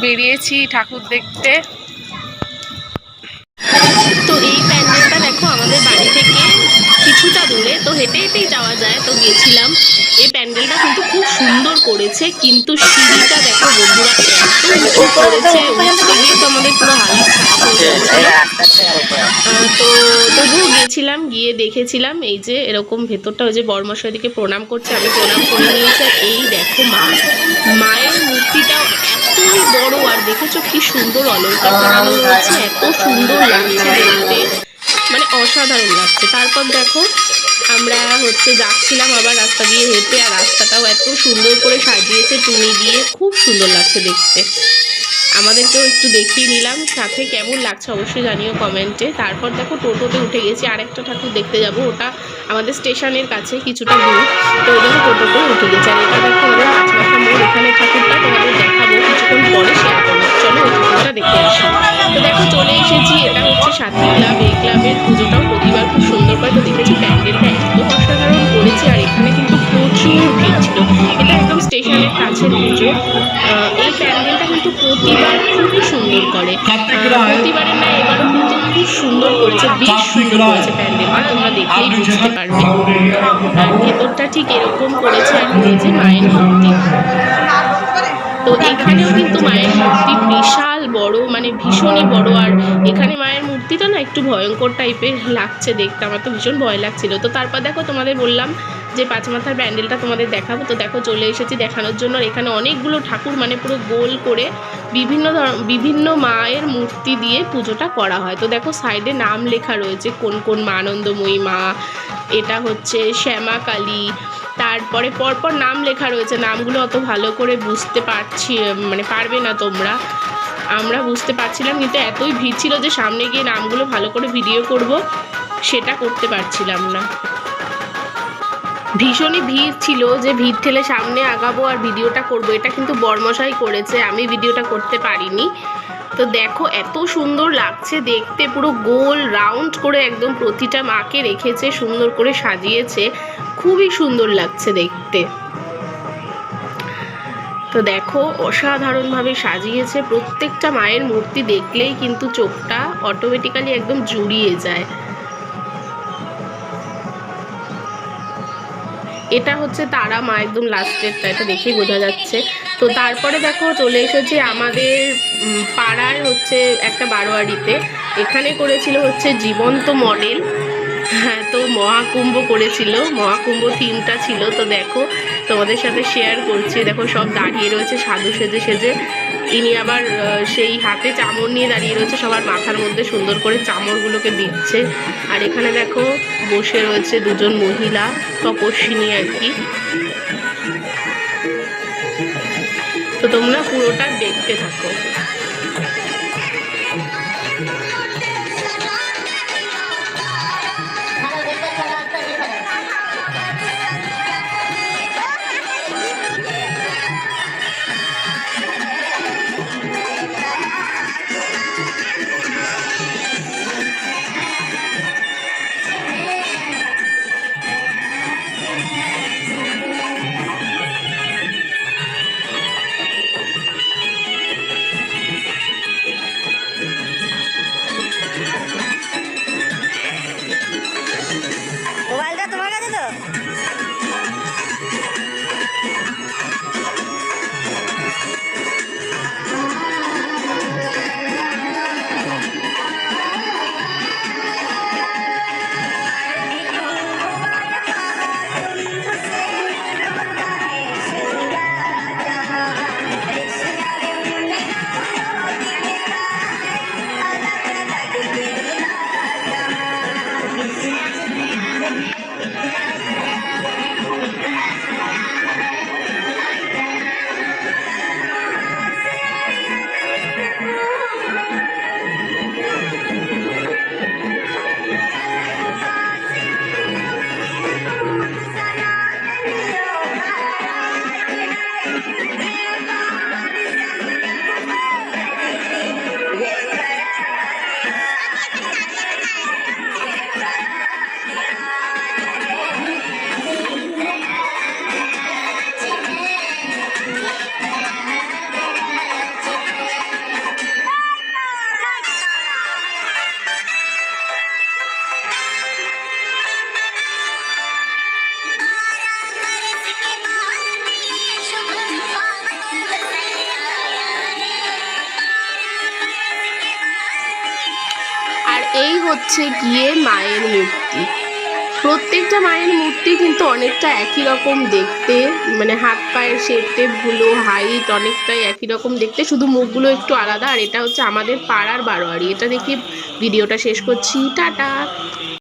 বেরিয়েছি ঠাকুর দেখতে। তো এই প্যান্ডেলটা দেখো আমাদের বাড়ি থেকে কিছুটা দূরে, তো হেঁটে হেঁটেই যাওয়া যায়। তো গেছিলাম, এই প্যান্ডেলটা কিন্তু খুব সুন্দর করেছে, কিন্তু সিঁড়িটা দেখো বন্ধুরা এত উঁচু করেছে, উঠতে গিয়ে তো আমাদের পুরো হালাত খারাপ হয়ে যাচ্ছিল। তো তবুও গেছিলাম, গিয়ে দেখেছিলাম এই যে এরকম ভেতরটা, ওই যে বড়মশাইদিকে প্রণাম করছে, আমি প্রণাম করে নিয়েছি। আর এই দেখো মায়ের মূর্তিটাও এতই বড়, আর দেখেছো কি সুন্দর অলংকার করানো রয়েছে, এত সুন্দর লাগছে দেখতে, মানে অসাধারণ লাগছে। তারপর দেখো আমরা যাচ্ছিলাম আবার রাস্তা দিয়ে হেঁটে, আর রাস্তাটাও এত সুন্দর করে সাজিয়েছে টুনি দিয়ে, খুব সুন্দর লাগছে দেখতে। আমাদেরকেও একটু দেখিয়ে নিলাম, সাথে কেমন লাগছে অবশ্যই জানিও কমেন্টে। তারপর দেখো টোটোতে উঠে গেছি, আরেকটা ঠাকুর দেখতে যাব, ওটা আমাদের স্টেশনের কাছে কিছুটা দূর, তো ওই জন্য টোটো করে উঠে গেছি। আর এটা দেখো আমাদের পাঁচমাথা মোড়, এখানে ঠাকুরটা তোমাদের দেখাবো কিছুক্ষণ পরে, শেয়ার করবো, চলো ওই ঠাকুরটা দেখে আসি। তো দেখো চলে এসেছি, এটা হচ্ছে সাথী ক্লাব। এই ক্লাবের পুজোটাও প্রতিবার খুব সুন্দর করে, তো দেখেছি প্যান্ডেলটা এত অসাধারণ করেছে, আর এখানে কিন্তু প্রচুর ভিড় ছিল। এটা একদম স্টেশনের কাছের পুজো। এই প্যান্ডেলটা কিন্তু প্রতিবার খুবই সুন্দর করে, প্রতিবারের না এবারও কিন্তু খুব সুন্দর করেছে, বেশ সুন্দর করেছে প্যান্ডেলটা, তোমরা দেখলেই বুঝতে পারবে। আর ভেতরটা ঠিক এরকম করেছে, আর এই যে মায়ের মূর্তি, তো এখানেও কিন্তু মায়ের মূর্তি বিশাল বড়, মানে ভীষণই বড়। আর এখানে মায়ের মূর্তিটা না একটু ভয়ঙ্কর টাইপের লাগছে দেখতে, আমার তো ভীষণ ভয় লাগছিল। তো তারপর দেখো তোমাদের বললাম যে পাঁচমাথার প্যান্ডেলটা তোমাদের দেখাবো, তো দেখো চলে এসেছি দেখানোর জন্য। এখানে অনেকগুলো ঠাকুর, মানে পুরো গোল করে বিভিন্ন মায়ের মূর্তি দিয়ে পুজোটা করা হয়। তো দেখো সাইডে নাম লেখা রয়েছে কোন কোন মা, আনন্দময়ী মা, এটা হচ্ছে শ্যামা কালী, তারপরে পরপর নাম লেখা রয়েছে। নামগুলো অত ভালো করে বুঝতে পারছি, মানে পারবে না তোমরা, আমরা বুঝতে পারছিলাম, কিন্তু এতই ভিড় ছিল যে সামনে গিয়ে নামগুলো ভালো করে ভিডিও করব সেটা করতে পারছিলাম না। ভীষণই ভিড় ছিল, যে ভিড় ঠেলে সামনে আগাবো আর ভিডিওটা করব, এটা কিন্তু বড়মশাই করেছে, আমি ভিডিওটা করতে পারিনি। তো দেখো এত সুন্দর লাগছে দেখতে, পুরো গোল রাউন্ড করে একদম প্রতিটা মাকে রেখেছে, সুন্দর করে সাজিয়েছে, খুবই সুন্দর লাগছে দেখতে। তো দেখো অসাধারণভাবে সাজিয়েছে, প্রত্যেকটা মায়ের মূর্তি দেখলেই কিন্তু চোখটা অটোমেটিক্যালি একদম জুড়িয়ে যায়। এটা হচ্ছে তারা মা, একদম লাস্টেরটা, এটা দেখেই বোঝা যাচ্ছে। তো তারপরে দেখো চলে এসেছে আমাদের পাড়ার একটা বারোয়ারিতে, এখানে করেছিল জীবন্ত মডেল। হ্যাঁ, তো মহাকুম্ভ করেছিল, মহাকুম্ভ থিমটা ছিল। তো দেখো তোমাদের সাথে শেয়ার করছি, দেখো সব দাঁড়িয়ে রয়েছে সাধু সেজে সেজে, ইনি আবার সেই হাতে চামড় নিয়ে দাঁড়িয়ে রয়েছে, সবার মাথার মধ্যে সুন্দর করে চামড়গুলোকে দিচ্ছে। আর এখানে দেখো বসে রয়েছে দুজন মহিলা, তপস্বিনী আর কি। তো তোমরা পুরোটা দেখতে থাকো। এই হচ্ছে গিয়ে মায়ের মূর্তি। প্রত্যেকটা মায়ের মূর্তি কিন্তু অনেকটা একই রকম দেখতে, মানে হাত পায়ের শেপ টেপগুলো, হাইট অনেকটাই একই রকম দেখতে, শুধু মুখগুলো একটু আলাদা। আর এটা হচ্ছে আমাদের পাড়ার বারোয়ারি। এটা দেখে ভিডিওটা শেষ করছি, টাটা।